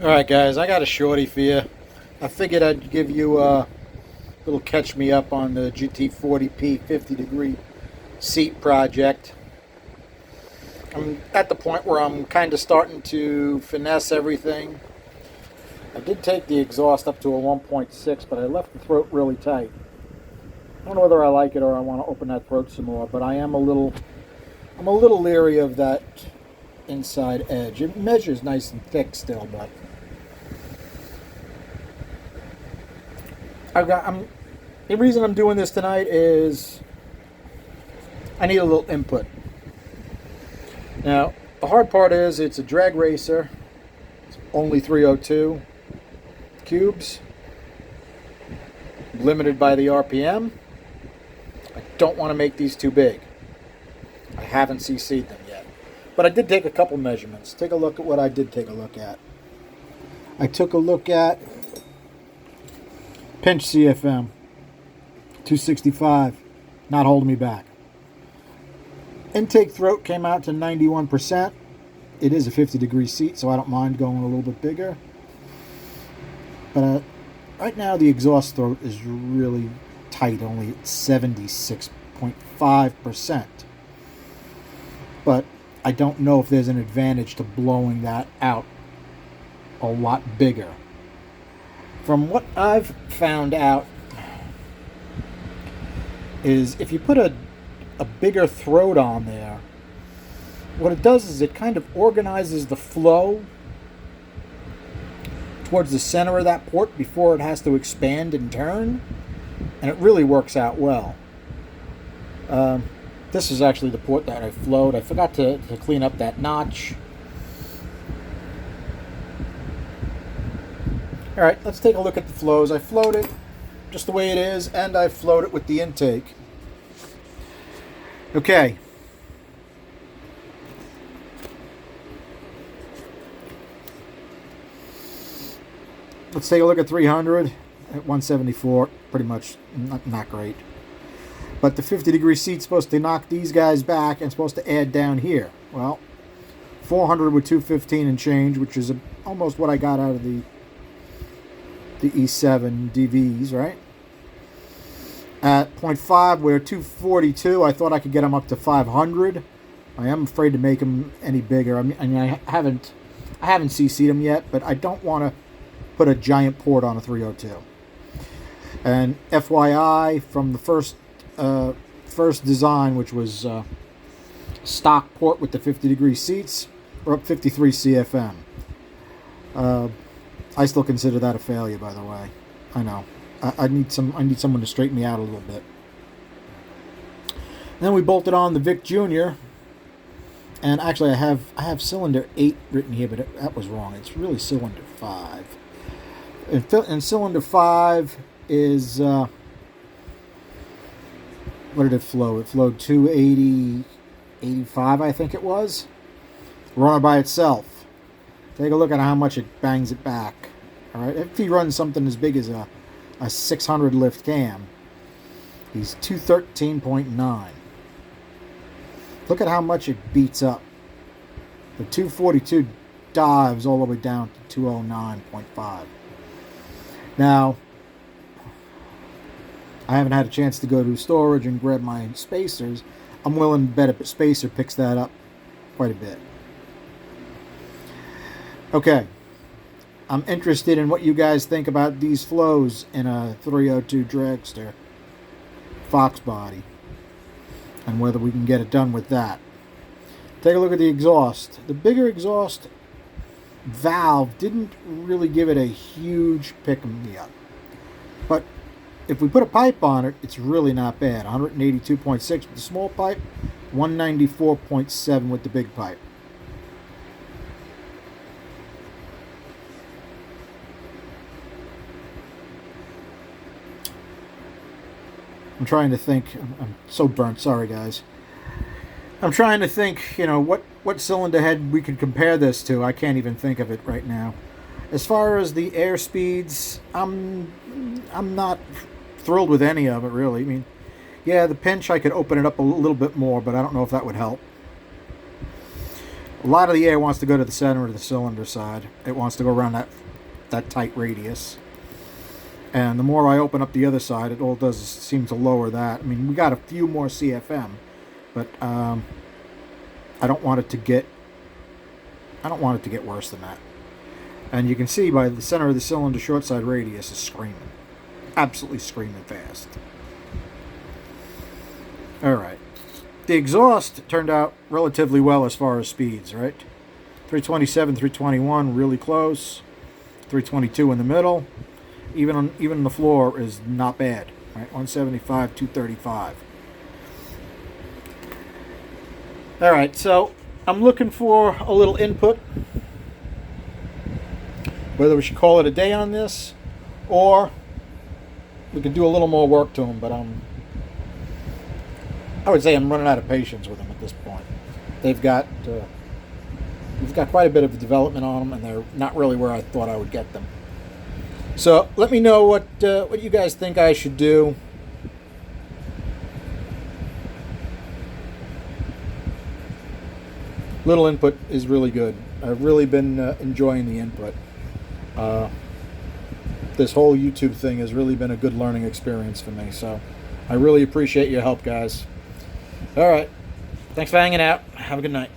Alright guys, I got a shorty for you. I figured I'd give you a little catch me up on the GT40p 50-degree seat project. I'm at the point where I'm kind of starting to finesse everything. I did take the exhaust up to a 1.6, but I left the throat really tight. I don't know whether I like it or I want to open that throat some more, but I'm a little leery of that inside edge. It measures nice and thick still, but the reason I'm doing this tonight is I need a little input. Now, the hard part is it's a drag racer. It's only 302 cubes, limited by the RPM. I don't want to make these too big. I haven't CC'd them yet. But I did take a couple measurements. Take a look at what I did take a look at. I took a look at pinch CFM, 265, not holding me back. Intake throat came out to 91%. It is a 50-degree seat, so I don't mind going a little bit bigger. But right now the exhaust throat is really tight, only at 76.5%. But I don't know if there's an advantage to blowing that out a lot bigger. From what I've found out is if you put a bigger throat on there, what it does is it kind of organizes the flow towards the center of that port before it has to expand and turn, and it really works out well. This is actually the port that I flowed. I forgot to clean up that notch. Alright, let's take a look at the flows. I flowed it just the way it is, and I flowed it with the intake. Okay. Let's take a look at 300 at 174. Pretty much not great. But the 50-degree seat's supposed to knock these guys back and supposed to add down here. Well, 400 with 215 and change, which is almost what I got out of the E7 DVs, right? At 0.5, we're 242. I thought I could get them up to 500. I am afraid to make them any bigger. I mean, I haven't CC'd them yet, but I don't want to put a giant port on a 302. And FYI, from the first design, which was stock port with the 50-degree seats, we're up 53 CFM. I still consider that a failure, by the way. I know. I need someone to straighten me out a little bit. And then we bolted on the Vic Jr. And actually, I have cylinder 8 written here, but that was wrong. It's really cylinder 5. And cylinder 5 is what did it flow? It flowed 280, 85, I think it was. Running by itself. Take a look at how much it bangs it back. All right, if he runs something as big as a 600 lift cam, he's 213.9. Look at how much it beats up. The 242 dives all the way down to 209.5. Now, I haven't had a chance to go to storage and grab my spacers. I'm willing to bet a spacer picks that up quite a bit. Okay, I'm interested in what you guys think about these flows in a 302 dragster Fox body and whether we can get it done with that. Take a look at the exhaust. The bigger exhaust valve didn't really give it a huge pick-me-up. But if we put a pipe on it, it's really not bad. 182.6 with the small pipe, 194.7 with the big pipe. I'm trying to think. I'm so burnt. Sorry, guys. I'm trying to think, what cylinder head we could compare this to. I can't even think of it right now. As far as the air speeds, I'm not thrilled with any of it, really. I mean, yeah, the pinch, I could open it up a little bit more, but I don't know if that would help. A lot of the air wants to go to the center of the cylinder side. It wants to go around that tight radius. And the more I open up the other side, it all does is seem to lower that. I mean, we got a few more CFM, but I don't want it to get worse than that. And you can see by the center of the cylinder short side radius is screaming. Absolutely screaming fast. Alright. The exhaust turned out relatively well as far as speeds, right? 327, 321, really close. 322 in the middle. Even on the floor is not bad, right? 175, 235. Alright, so I'm looking for a little input. Whether we should call it a day on this, or we could do a little more work to them, but I would say I'm running out of patience with them at this point. We've got quite a bit of development on them, and they're not really where I thought I would get them. So let me know what you guys think I should do. Little input is really good. I've really been enjoying the input. This whole YouTube thing has really been a good learning experience for me, so I really appreciate your help, guys. All right. Thanks for hanging out. Have a good night.